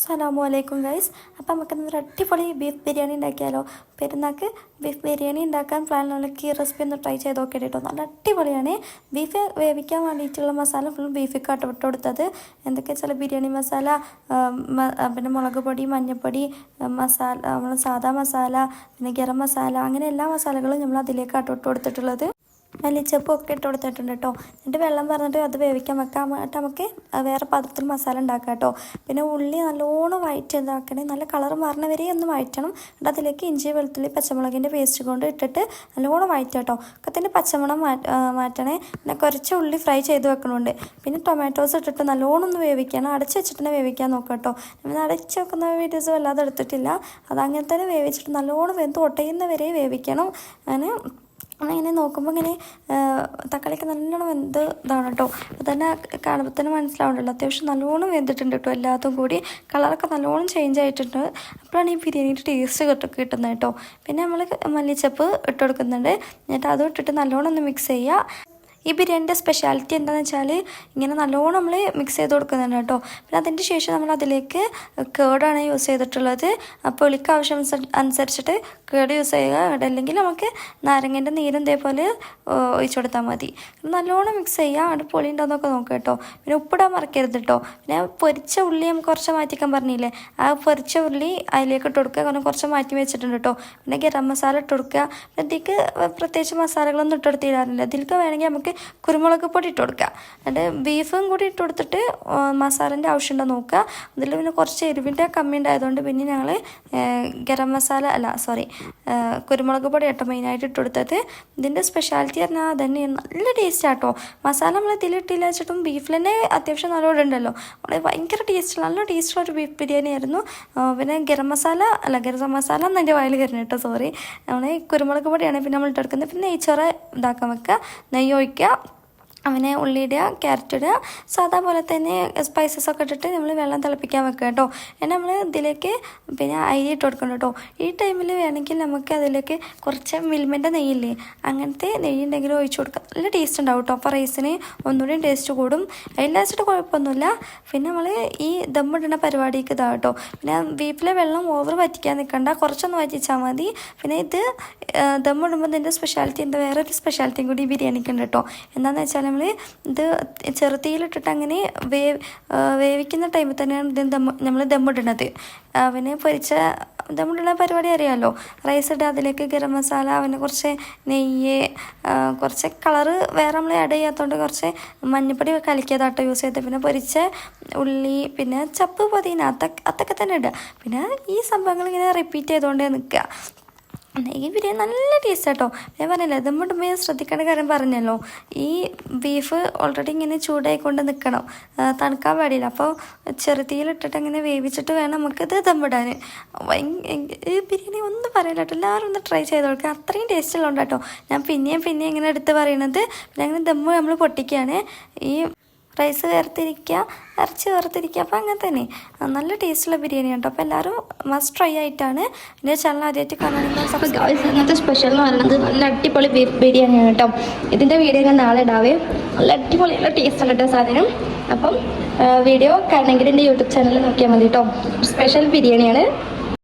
അസ്സലാമലൈക്കും ഗൈസ്. അപ്പോൾ നമുക്ക് ഇന്നൊരു അടിപൊളി ബീഫ് ബിരിയാണി ഉണ്ടാക്കിയാലോ. പെരുന്നാൾക്ക് ബീഫ് ബിരിയാണി ഉണ്ടാക്കാൻ പ്ലാനുള്ള ഈ റെസിപ്പി ഒന്ന് ട്രൈ ചെയ്ത് നോക്കിയിട്ട് കേട്ടോ. നല്ല അടിപൊളിയാണ്. ബീഫ് വേവിക്കാൻ വേണ്ടിയിട്ടുള്ള മസാല ഫുൾ ബീഫിക്കാട്ട് വിട്ട് കൊടുത്തത്. എന്തൊക്കെയാ വെച്ചാൽ ബിരിയാണി മസാല, പിന്നെ മുളക് പൊടി, മഞ്ഞൾപ്പൊടി, മസാല, നമ്മൾ സാദാ മസാല, പിന്നെ ഗരം മസാല, അങ്ങനെ എല്ലാ മസാലകളും നമ്മൾ അതിലേക്കാട്ട് വിട്ട് കൊടുത്തിട്ടുള്ളത്. മല്ലിച്ചപ്പും ഒക്കെ ഇട്ട് കൊടുത്തിട്ടുണ്ട് കേട്ടോ. എന്നിട്ട് വെള്ളം പറഞ്ഞിട്ട് അത് വേവിക്കാൻ വെക്കാം. എന്നിട്ട് നമുക്ക് വേറെ പാത്രത്തിൽ മസാല ഉണ്ടാക്കാം കേട്ടോ. പിന്നെ ഉള്ളി നല്ലോണം വഴറ്റി ഇതാക്കണേ, നല്ല കളർ മാറണ വരെ ഒന്ന് വഴറ്റണം. എന്നിട്ട് അതിലേക്ക് ഇഞ്ചി, വെളുത്തുള്ളി, പച്ചമുളകിൻ്റെ പേസ്റ്റ് കൊണ്ട് ഇട്ടിട്ട് നല്ലോണം വഴറ്റുക കേട്ടോ. ഒക്കത്തിൻ്റെ പച്ചമണം മാറ്റണേ. പിന്നെ കുറച്ച് ഉള്ളി ഫ്രൈ ചെയ്ത് വെക്കണുണ്ട്. പിന്നെ ടൊമാറ്റോസ് ഇട്ടിട്ട് നല്ലോണം ഒന്ന് വേവിക്കണം. അടച്ച് വെച്ചിട്ട് തന്നെ വേവിക്കാൻ നോക്കാം കേട്ടോ. നമ്മൾ അടച്ച് വെക്കുന്ന വീഡിയോസ് വല്ലാതെ എടുത്തിട്ടില്ല. അതങ്ങനെ തന്നെ വേവിച്ചിട്ട് നല്ലോണം വെന്ത് ഒട്ടയുന്ന വരെ വേവിക്കണം. അങ്ങനെ നോക്കുമ്പോൾ ഇങ്ങനെ തക്കാളിയൊക്കെ നല്ലോണം വെന്ത് ഇതാണ് കേട്ടോ. അപ്പോൾ തന്നെ കാണുമ്പോൾ തന്നെ മനസ്സിലാവുന്നുണ്ടല്ലോ, അത്യാവശ്യം നല്ലോണം വെന്തിട്ടുണ്ട് കേട്ടോ. എല്ലാത്തും കൂടി കളറൊക്കെ നല്ലോണം ചേഞ്ച് ആയിട്ടുണ്ട്. അപ്പോഴാണ് ഈ ബിരിയാണിയുടെ ടേസ്റ്റ് കിട്ടുന്നത് കേട്ടോ. പിന്നെ നമ്മൾ മല്ലിച്ചപ്പ് ഇട്ട് കൊടുക്കുന്നുണ്ട്. എന്നിട്ട് അതും ഇട്ടിട്ട് നല്ലോണം ഒന്ന് മിക്സ് ചെയ്യുക. ഈ ബിരിയാണിൻ്റെ സ്പെഷ്യാലിറ്റി എന്താണെന്ന് വെച്ചാൽ ഇങ്ങനെ നല്ലോണം നമ്മൾ മിക്സ് ചെയ്ത് കൊടുക്കുന്നുണ്ട് കേട്ടോ. പിന്നെ അതിൻ്റെ ശേഷം നമ്മൾ അതിലേക്ക് കേടാണ് യൂസ് ചെയ്തിട്ടുള്ളത്. അപ്പോൾ പുളിക്ക് ആവശ്യം അനുസരിച്ചിട്ട് കേട് യൂസ് ചെയ്യുക. അല്ലെങ്കിൽ നമുക്ക് നാരങ്ങേൻ്റെ നീരും ഇതേപോലെ ഒഴിച്ചു കൊടുത്താൽ മതി. നല്ലോണം മിക്സ് ചെയ്യുക. അവിടെ പുളി ഉണ്ടോയെന്നൊക്കെ നോക്കുക കേട്ടോ. പിന്നെ ഉപ്പിടാൻ മറക്കരുത് കേട്ടോ. പിന്നെ പൊരിച്ച ഉള്ളി നമുക്ക് കുറച്ച് മാറ്റിക്കാൻ പറഞ്ഞില്ലേ, ആ പൊരിച്ച ഉള്ളി അതിലേക്ക് ഇട്ട് കൊടുക്കുക. കാരണം കുറച്ച് മാറ്റി വെച്ചിട്ടുണ്ട് കേട്ടോ. പിന്നെ ഗരം മസാല ഇട്ട് കൊടുക്കുക. പിന്നെ ഇതിലേക്ക് പ്രത്യേകിച്ച് മസാലകളൊന്നും ഇട്ടെടുത്തിടാറില്ല. ഇതിലേക്ക് വേണമെങ്കിൽ നമുക്ക് കുരുമുളക് പൊടി ഇട്ട് കൊടുക്കുക. എന്നിട്ട് ബീഫും കൂടി ഇട്ട് കൊടുത്തിട്ട് മസാലേൻ്റെ ആവശ്യമുണ്ടോ നോക്കുക. അതിൽ പിന്നെ കുറച്ച് എരിവിൻ്റെ കമ്മി ഉണ്ടായതുകൊണ്ട് പിന്നെ ഞങ്ങൾ കുരുമുളക് പൊടി കേട്ടോ മെയിനായിട്ട് ഇട്ട് കൊടുത്തത്. ഇതിൻ്റെ സ്പെഷ്യാലിറ്റി പറഞ്ഞാൽ അതന്നെ നല്ല ടേസ്റ്റ് ആട്ടോ. മസാല നമ്മൾ ഇതിലിട്ടില്ല വെച്ചിട്ടും ബീഫിൽ തന്നെ അത്യാവശ്യം നല്ലോണം ഉണ്ടല്ലോ. ഭയങ്കര ടേസ്റ്റ്, നല്ല ടേസ്റ്റുള്ള ഒരു ബീഫ് ബിരിയാണി ആയിരുന്നു. പിന്നെ ഗരം മസാല എന്ന് എൻ്റെ വായിൽ കയറുന്നു കേട്ടോ, സോറി. നമ്മൾ കുരുമുളക് പൊടിയാണ് പിന്നെ നമ്മൾ ഇട്ടെടുക്കുന്നത്. പിന്നെ നെയ്ച്ചോറ് ഇതാക്കാൻ വെക്കുക, നെയ്യ് ഒഴിക്കുക, അങ്ങനെ ഉള്ളി ഇടുക, ക്യാരറ്റ് ഇടുക, സാധാ പോലെ തന്നെ സ്പൈസസ് ഒക്കെ ഇട്ടിട്ട് നമ്മൾ വെള്ളം തിളപ്പിക്കാൻ വെക്കുക കേട്ടോ. പിന്നെ നമ്മൾ ഇതിലേക്ക് പിന്നെ അരി ഇട്ട് കൊടുക്കണം കേട്ടോ. ഈ ടൈമിൽ വേണമെങ്കിൽ നമുക്ക് അതിലേക്ക് കുറച്ച് മിൽമൻ്റെ നെയ്യില്ലേ, അങ്ങനത്തെ നെയ്യ് ഉണ്ടെങ്കിലും ഒഴിച്ചു കൊടുക്കുക. നല്ല ടേസ്റ്റ് ഉണ്ടാവും കേട്ടോ. അപ്പോൾ റൈസിന് ഒന്നുകൂടി ടേസ്റ്റ് കൂടും. എല്ലാം വെച്ചിട്ട് കുഴപ്പമൊന്നുമില്ല. പിന്നെ നമ്മൾ ഈ ദമ്മിടുന്ന പരിപാടിക്ക് ഇതാ കേട്ടോ. പിന്നെ ബീഫിലെ വെള്ളം ഓവർ വറ്റിക്കാൻ നിൽക്കണ്ട, കുറച്ചൊന്ന് വറ്റിച്ചാൽ മതി. പിന്നെ ഇത് ദമ്മിടുമ്പോൾ ഇതിൻ്റെ സ്പെഷ്യാലിറ്റി ഉണ്ട്, വേറൊരു സ്പെഷ്യാലിറ്റിയും കൂടി ബിരിയാണിക്ക് ഉണ്ട് കേട്ടോ. എന്താണെന്ന് വെച്ചാൽ നമ്മൾ ഇത് ചെറുതീയിലിട്ടിട്ട് അങ്ങനെ വേവിക്കുന്ന ടൈമിൽ തന്നെയാണ് ഇത് നമ്മൾ ദമ്മിടുന്നത്. പിന്നെ പൊരിച്ച ദമ്മിടുന്ന പരിപാടി അറിയാമല്ലോ. റൈസ് ഇടുക, അതിലേക്ക് ഗരം മസാല, പിന്നെ കുറച്ച് നെയ്യ്, കുറച്ച് കളറ് വേറെ നമ്മൾ ആഡ് ചെയ്യാത്തതുകൊണ്ട് കുറച്ച് മഞ്ഞൾപ്പൊടി കലക്കിയതാട്ടോ യൂസ് ചെയ്തത്. പിന്നെ പൊരിച്ച ഉള്ളി, പിന്നെ ചപ്പ്, പുതിന, അതൊക്കെ തന്നെ ഇടുക. പിന്നെ ഈ സംഭവങ്ങൾ ഇങ്ങനെ റിപ്പീറ്റ് ചെയ്തുകൊണ്ടേ നിൽക്കുക. ഈ ബിരിയാണി നല്ല ടേസ്റ്റ് കേട്ടോ. ഞാൻ പറഞ്ഞില്ല, ദമ്മിടുമ്പോൾ ശ്രദ്ധിക്കേണ്ട കാര്യം പറഞ്ഞല്ലോ. ഈ ബീഫ് ഓൾറെഡി ഇങ്ങനെ ചൂടായിക്കൊണ്ട് നിൽക്കണം, തണുക്കാൻ പാടില്ല. അപ്പോൾ ചെറുതീയിലിട്ടിട്ട് ഇങ്ങനെ വേവിച്ചിട്ട് വേണം നമുക്കിത് ദമ്മിടാൻ. ഈ ബിരിയാണി ഒന്നും പറയില്ല കേട്ടോ. എല്ലാവരും ഒന്ന് ട്രൈ ചെയ്ത് കൊടുക്കുക. അത്രയും ടേസ്റ്റ് ഉള്ളതുകൊണ്ട് കേട്ടോ ഞാൻ പിന്നെയും ഇങ്ങനെ എടുത്ത് പറയണത്. പിന്നെ അങ്ങനെ ദമ്മ് നമ്മൾ പൊട്ടിക്കുകയാണ്. ഈ റൈസ് വേർതിരിക്കുക, ഇറച്ചി വേർതിരിക്കുക. അപ്പോൾ അങ്ങനെ തന്നെ നല്ല ടേസ്റ്റുള്ള ബിരിയാണി കേട്ടോ. അപ്പോൾ എല്ലാവരും മസ്റ്റ് ട്രൈ ആയിട്ടാണ്. എൻ്റെ ചാനൽ ആദ്യമായിട്ട് കാണുകയാണെങ്കിൽ ഇന്നത്തെ സ്പെഷ്യൽ എന്ന് പറയുന്നത് നല്ല അടിപൊളി ബീഫ് ബിരിയാണിയാണ് കേട്ടോ. ഇതിൻ്റെ വീഡിയോ ഞാൻ നാളെ ഇടാവേ. നല്ല അടിപൊളി, നല്ല ടേസ്റ്റ് ഉള്ള കേട്ടോ സാധനം. അപ്പം വീഡിയോ കാണണമെങ്കിൽ എൻ്റെ യൂട്യൂബ് ചാനൽ നോക്കിയാൽ മതി കേട്ടോ. സ്പെഷ്യൽ ബിരിയാണിയാണ്.